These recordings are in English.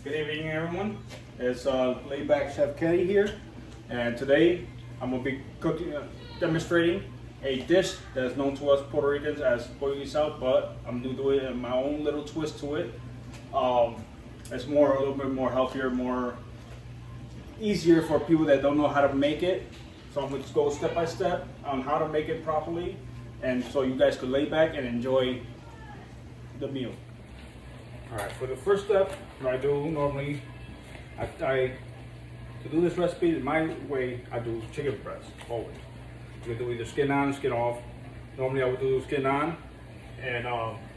Good evening, everyone. It's Laid Back Chef Kenny here, and today I'm gonna be cooking, demonstrating a dish that's known to us Puerto Ricans as Pollo Guisado, but I'm gonna do it in my own little twist to it. It's a little bit more healthier, more easier for people that don't know how to make it. So I'm gonna just go step by step on how to make it properly, and so you guys could lay back and enjoy the meal. All right, for the first step, what I do normally, to do this recipe in my way, I do chicken breast, always. You can do either skin on, skin off. Normally I would do skin on, and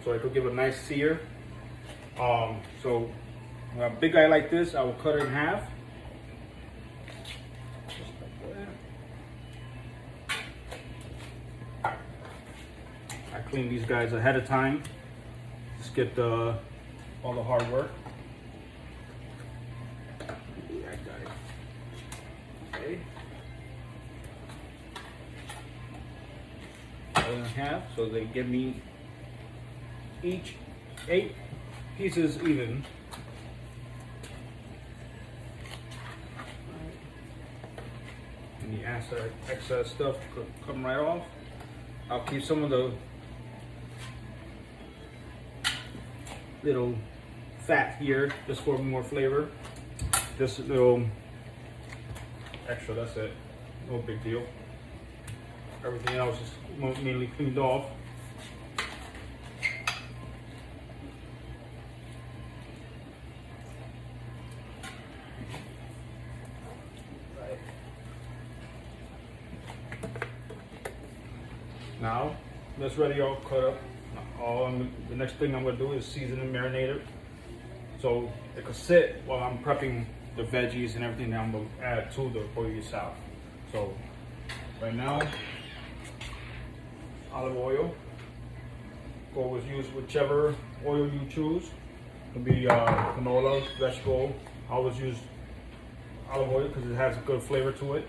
so it could give a nice sear. So a big guy like this, I will cut it in half. Just like that. I clean these guys ahead of time. Just get all the hard work. Yeah, I got it. Okay. Cut in half, so they give me each 8 pieces even. And the excess stuff come right off. I'll keep some of the little fat here just for more flavor. This little extra, that's it. No big deal. Everything else is mainly cleaned off. Right. Now that's ready, all cut up. The next thing I'm going to do is season and marinate it, so it could sit while I'm prepping the veggies and everything that I'm going to add to the Pollo Guisado. So right now, olive oil. Always use whichever oil you choose. It could be canola, vegetable. I always use olive oil because it has a good flavor to it.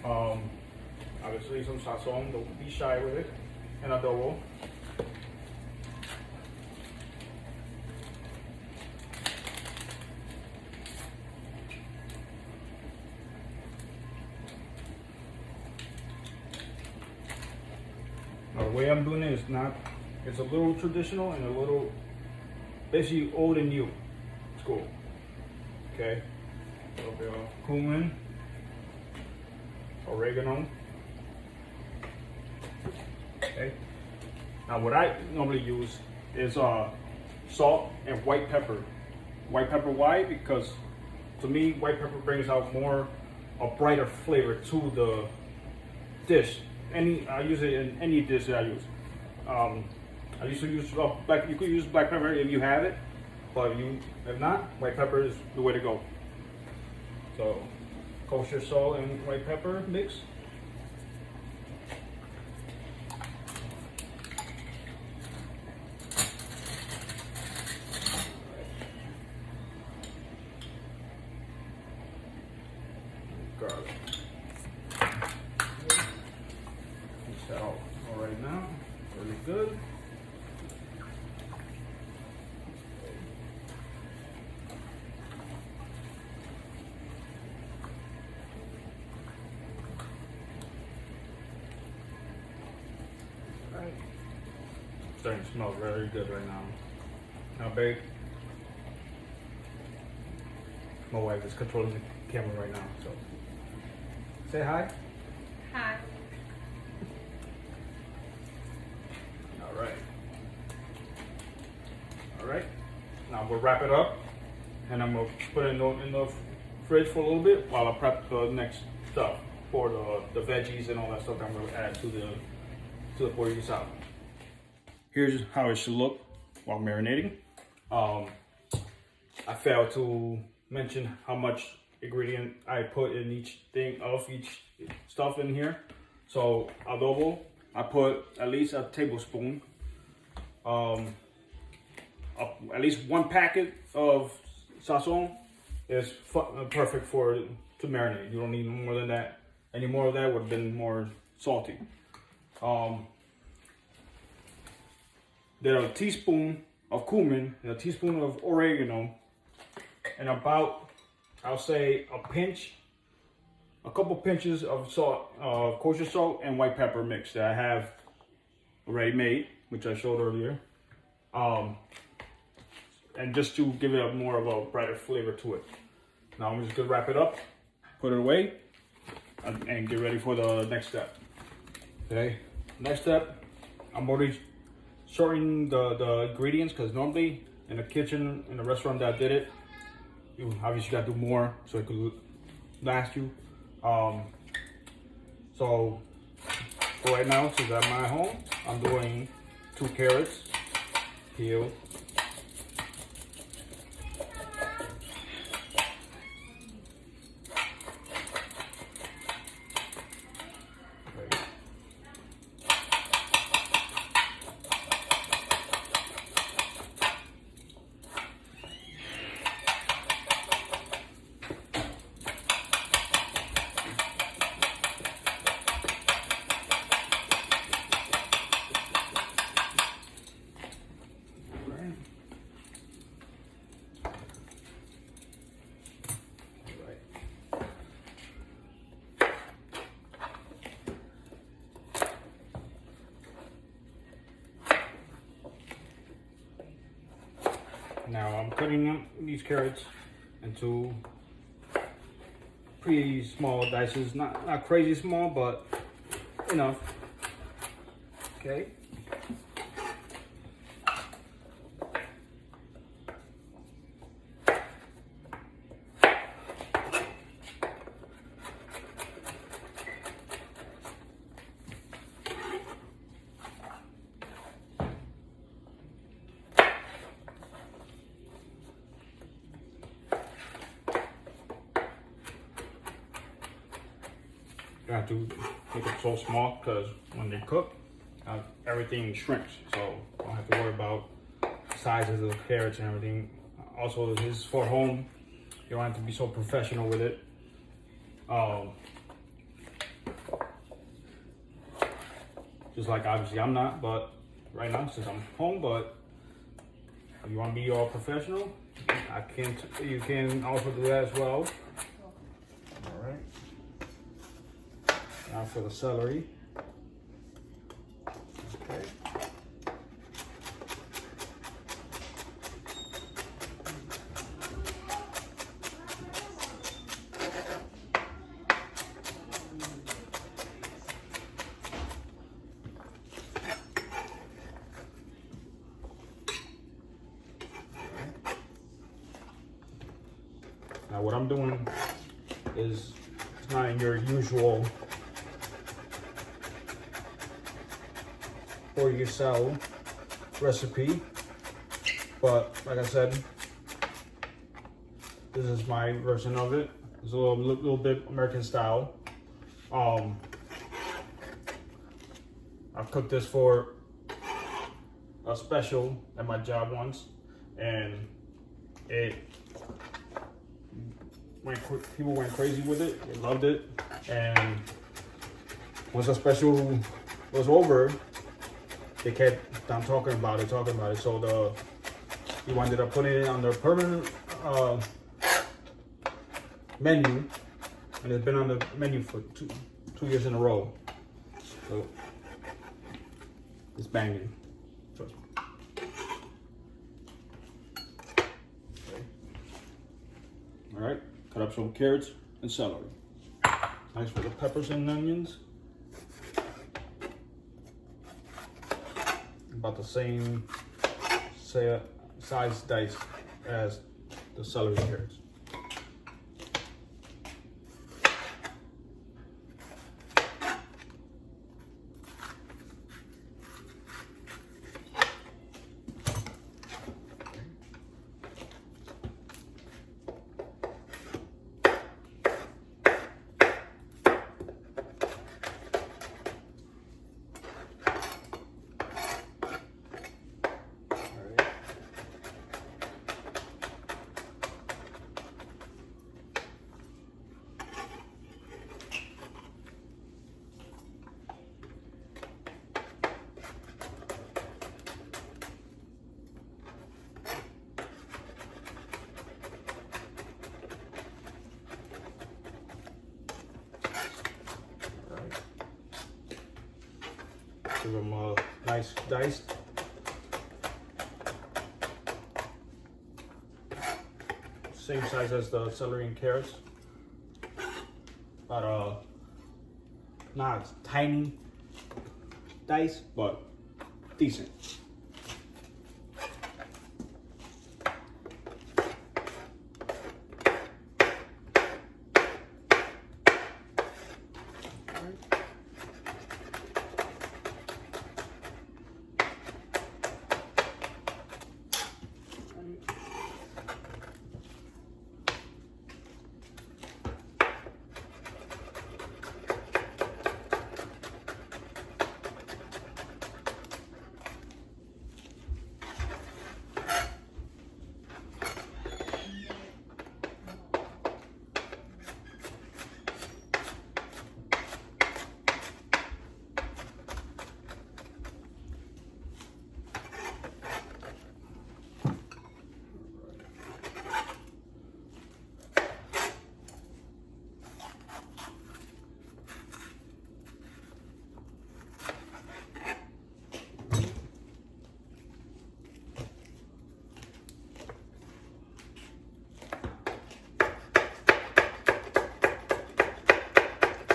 Obviously some SAZÓN, don't be shy with it, and adobo. Now, the way I'm doing it is it's a little traditional and a little, basically old and new school. Okay, a little bit of CUMIN, oregano. Okay, now what I normally use is salt and white pepper. White pepper, why? Because to me, white pepper brings out a brighter flavor to the dish. I use it in any dish that I use. I used to use black. You could use black pepper if you have it, but if not, white pepper is the way to go. So, kosher salt and white pepper mix. Garlic. That all right now, really good. All right. Starting to smell very good right now. Now, babe, my wife is controlling the camera right now, so say hi. Hi. All right, now we'll wrap it up, and I'm gonna put it in the fridge for a little bit while I prep the next stuff for the veggies and all that stuff that I'm gonna add to the Pollo Guisado. Here's how it should look while marinating. I failed to mention how much ingredient I put in each stuff in here. So adobo, I put at least a tablespoon. At least 1 packet of SAZÓN is perfect to marinate. You don't need more than that. Any more of that would have been more salty. Then a teaspoon of cumin, and a teaspoon of oregano, and about, I'll say a couple pinches of salt, kosher salt and white pepper mix that I have already made, which I showed earlier. And just to give it more of a brighter flavor to it. Now I'm just gonna wrap it up, put it away, and get ready for the next step. Okay, next step, I'm already shortening the ingredients, because normally in the kitchen, in the restaurant that I did it, you obviously gotta do more so it could last you. So for right now, since I'm at home, I'm doing 2 carrots peeled. Now I'm cutting up these carrots into pretty small dices, not crazy small, but enough. Okay. You have to make it so small because when they cook, everything shrinks. So you don't have to worry about sizes of the carrots and everything. Also, this is for home. You don't have to be so professional with it. Just like obviously I'm not, but right now since I'm home, but if you want to be all professional, you can also do that as well. All right. Now for the celery. Okay. Now what I'm doing is it's not in your usual Pollo Guisado recipe, but like I said, this is my version of it. It's a little bit American style. I've cooked this for a special at my job once, and people went crazy with it. They loved it, and once the special was over, they kept on talking about it. So you ended up putting it on their permanent menu, and it's been on the menu for two years in a row. So it's banging. Okay. All right, cut up some carrots and celery. Nice for the peppers and onions. About the same size dice as the celery and carrots. Give them a nice dice. Same size as the celery and carrots, but not tiny dice, but decent.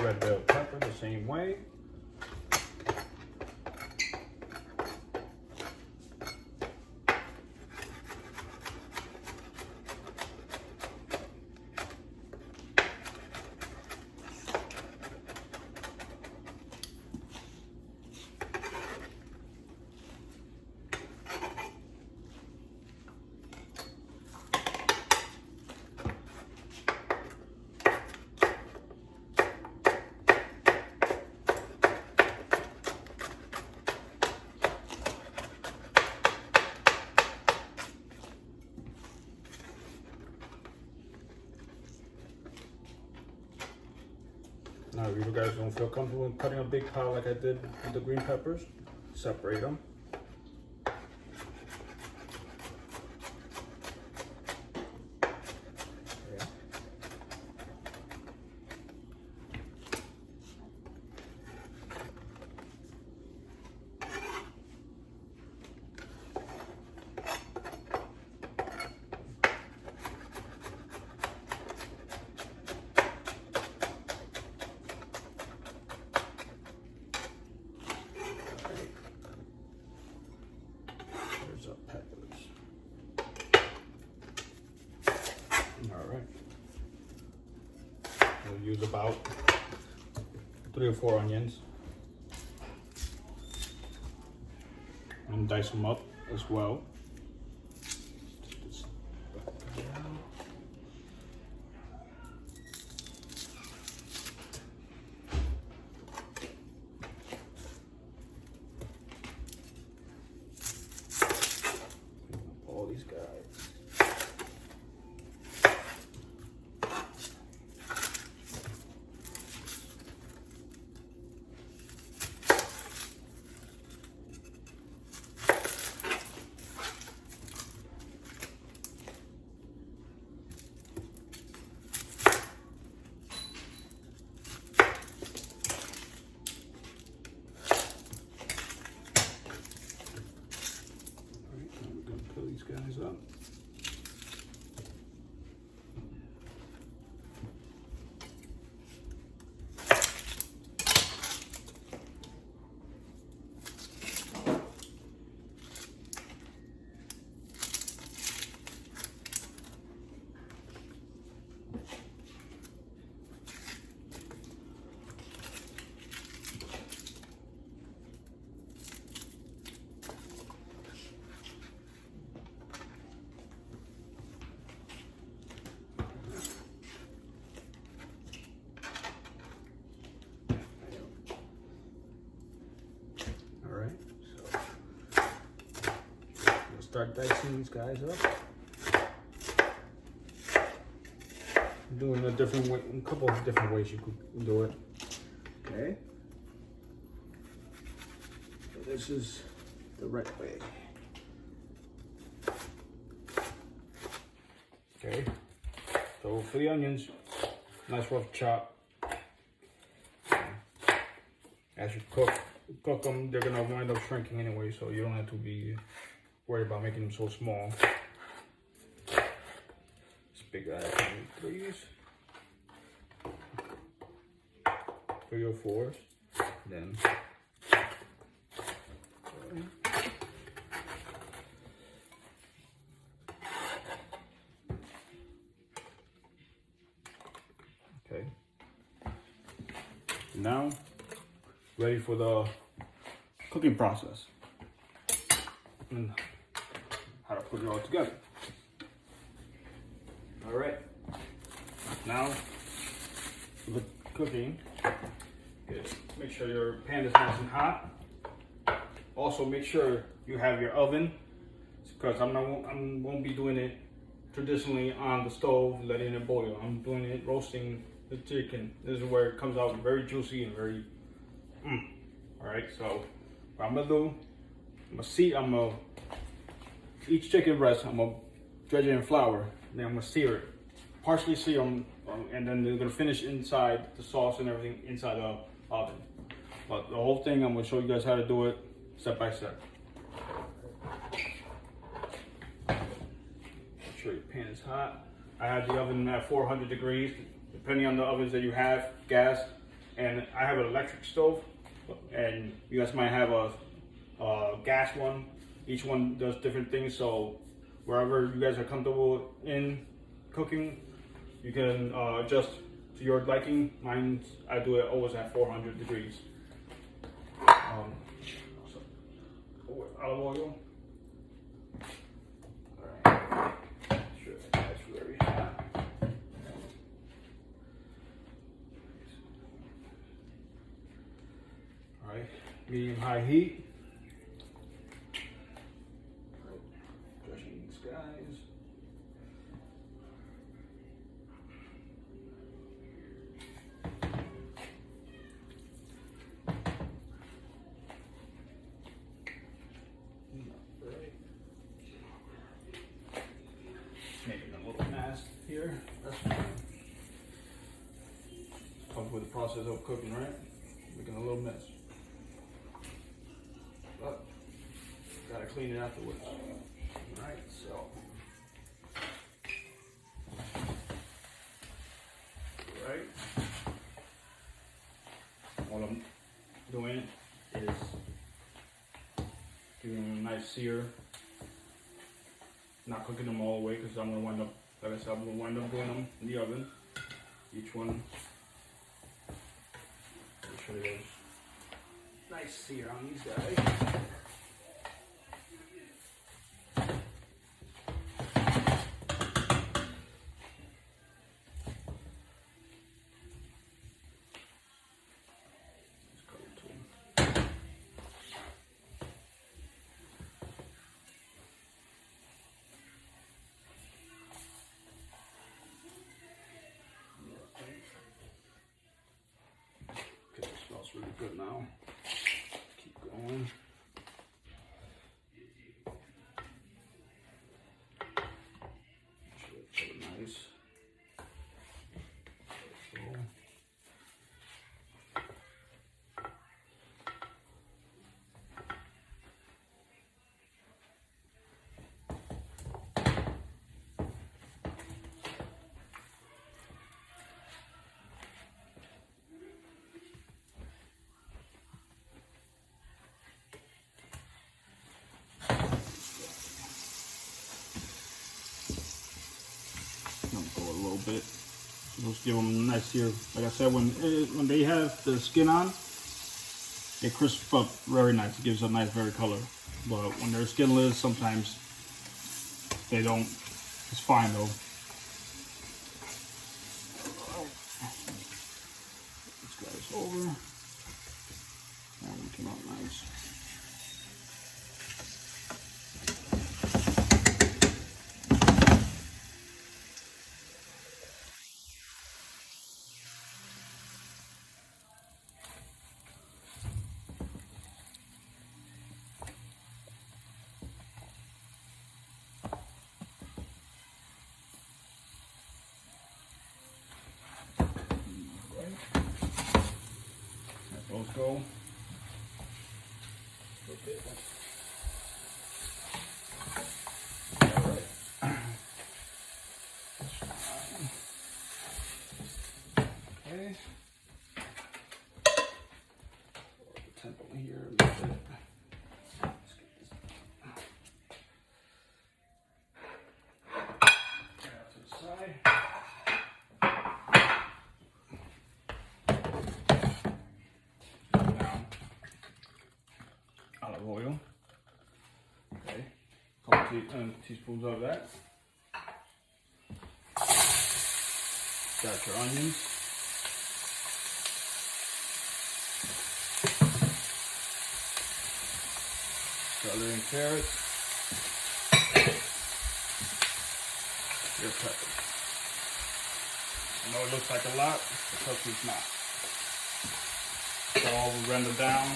Red bell pepper the same way. Now, if you guys don't feel comfortable in cutting a big pile like I did with the green peppers, separate them. We'll use about 3 or 4 onions and dice them up as well. All these guys. These guys up. Start dicing these guys up. Doing a different way, a couple of different ways you could do it. Okay. So this is the right way. Okay. So for the onions, nice rough chop. As you cook, cook them, they're gonna wind up shrinking anyway, so you don't have to be worried about making them so small. This big guy, 3 or 4, then. Okay. Now, ready for the cooking process and how to put it all together. All right. Now, for the cooking, make sure your pan is nice and hot. Also, make sure you have your oven, because I won't be doing it traditionally on the stove, letting it boil. I'm doing it roasting the chicken. This is where it comes out very juicy and very. All right. So, what I'm gonna do, I'm gonna each chicken breast, I'm gonna dredge it in flour. Then I'm gonna sear it, partially sear them, and then they're gonna finish inside the sauce and everything inside the oven. But the whole thing, I'm gonna show you guys how to do it step by step. Make sure your pan is hot. I have the oven at 400 degrees, depending on the ovens that you have, gas, and I have an electric stove, and you guys might have a gas one. Each one does different things, so wherever you guys are comfortable in cooking, you can adjust to your liking. Mine, I do it always at 400 degrees. Olive oil. Alright, sure that's very hot. Alright, medium high heat. Dredging these guys. Making a little mess here. That's fine. Comes with the process of cooking, right? Making a little mess. But gotta clean it afterwards. Alright, so. Alright. All I'm doing is giving them a nice sear. Not cooking them all the way, because I'm gonna wind up, like I said, I'm gonna wind up doing them in the oven. Each one. Make sure there's nice sear on these guys. Okay, it smells really good now. Keep going. Make sure it's really nice. Go a little bit. Just give them a nice sear. Like I said, when they have the skin on, they crisp up very nice. It gives a nice, very color. But when they're skinless, sometimes they don't. It's fine though. This guy's over. That one came out nice. Let those go. Okay. Temple here. Let's get this. To the side. Now, olive oil. Okay. Couple teaspoons of that. Got your onions. Celery and carrots. Your peppers. I know it looks like a lot, but trust me, it's not. So all will render down.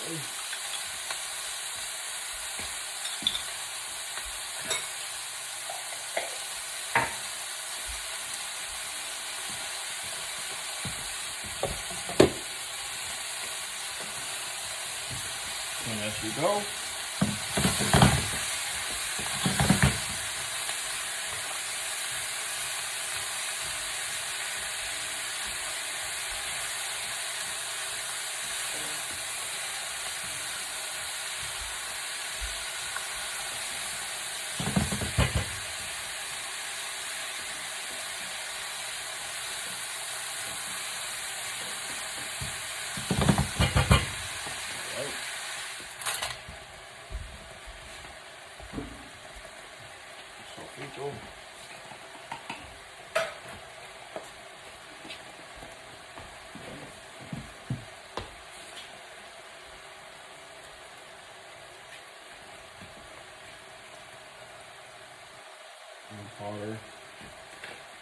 Okay. And as you go, SOFRITO. And powder,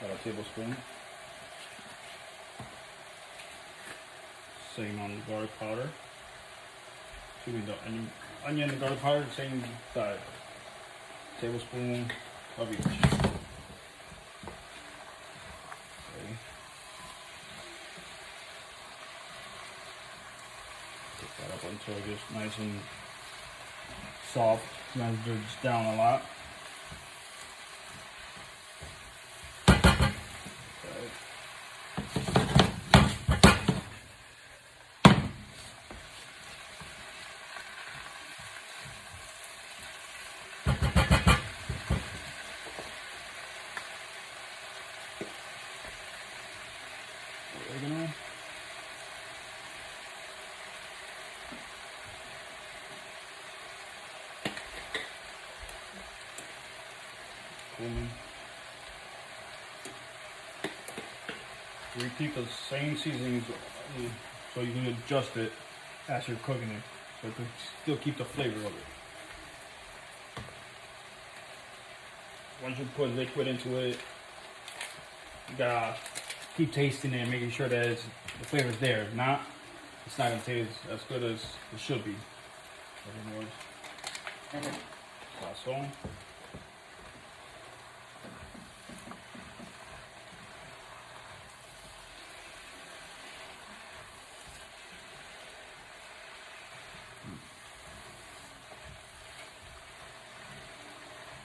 about a tablespoon. Same on the garlic powder. Excuse me, the onion and garlic powder, same size. Tablespoon of each. Okay. Take that up until it gets nice and soft. Sometimes it dips down a lot. Oregano. CUMIN. Repeat the same seasonings so you can adjust it as you're cooking it, so it can still keep the flavor of it. Once you put liquid into it, you gotta keep tasting it and making sure that the flavor's there. If not, it's not gonna taste as good as it should be. SAZÓN.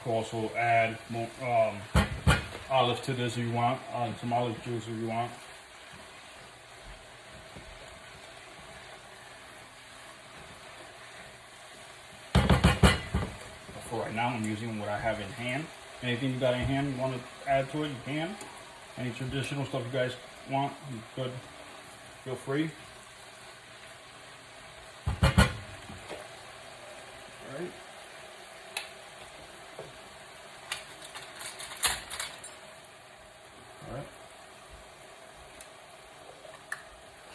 Could also add more olive to this if you want, some olive juice if you want. But for right now, I'm using what I have in hand. Anything you got in hand you want to add to it, you can. Any traditional stuff you guys want, you could. Feel free. Alright.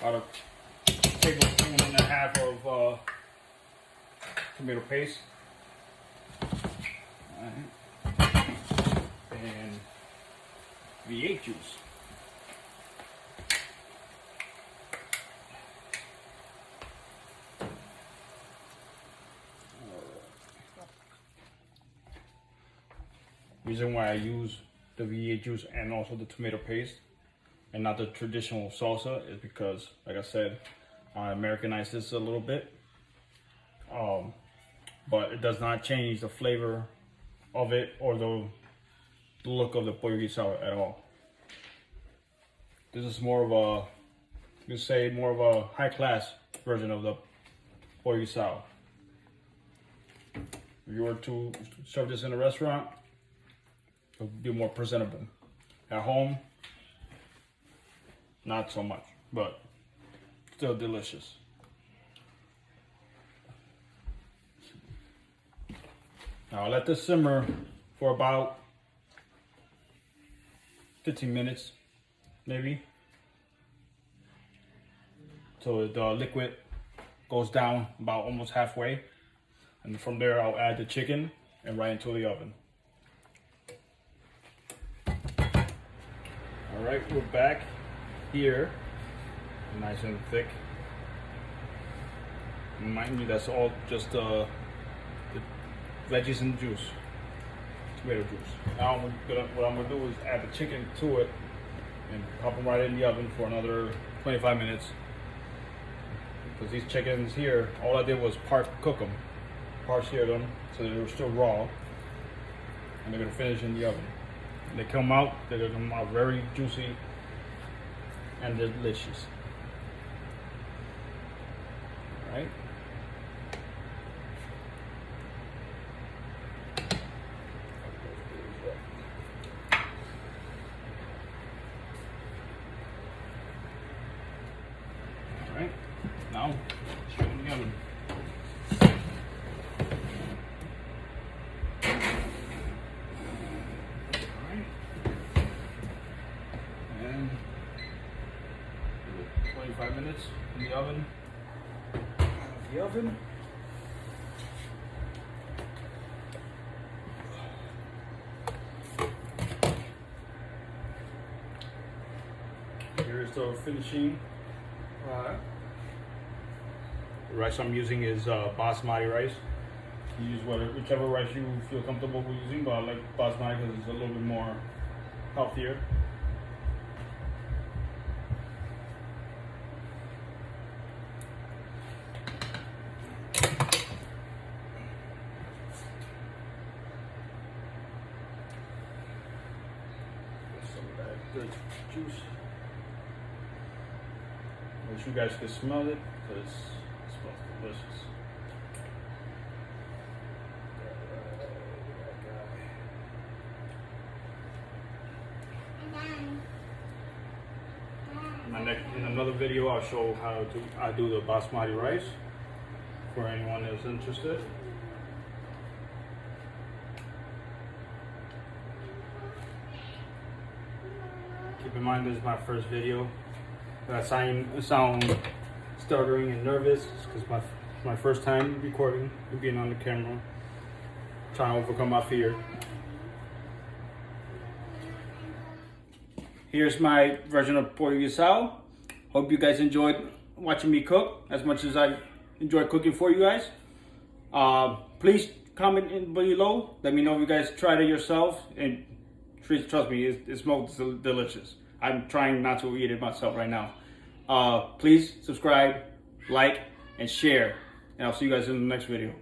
About a tablespoon and a half of tomato paste. Alright. And V8 juice. Reason why I use the V8 juice and also the tomato paste and not the traditional salsa is because, like I said, I Americanized this a little bit. But it does not change the flavor of it or the look of the pollo guisado at all. This is more of a, you say, more of a high class version of the pollo guisado. If you were to serve this in a restaurant, it would be more presentable. At home, not so much, but still delicious. Now I'll let this simmer for about 15 minutes, maybe, so the liquid goes down about almost halfway, and from there I'll add the chicken and right into the oven. All right, we're back here, nice and thick. Mind you, that's all just the veggies and juice, tomato juice. Now what I'm gonna do is add the chicken to it and pop them right in the oven for another 25 minutes. Because these chickens here, all I did was cook them, sear them, so they were still raw, and they're gonna finish in the oven. When they come out, they're gonna come out very juicy and delicious. All right. Alright, now straight in the oven. Alright, and 25 minutes in the oven. Out of the oven. Here is the finishing. The rice I'm using is basmati rice. You use whichever rice you feel comfortable with using, but I like basmati because it's a little bit more healthier. Some of that good juice. I wish you guys could smell it because it smells delicious. In another video, I'll show how I do the basmati rice for anyone that's interested. Keep in mind, this is my first video. I sound stuttering and nervous because my first time recording and being on the camera, trying to overcome my fear. Here's my version of pollo guisado. Hope you guys enjoyed watching me cook as much as I enjoy cooking for you guys. Please comment in below. Let me know if you guys tried it yourself, and trust me, it smells delicious. I'm trying not to eat it myself right now. Please subscribe, like, and share. And I'll see you guys in the next video.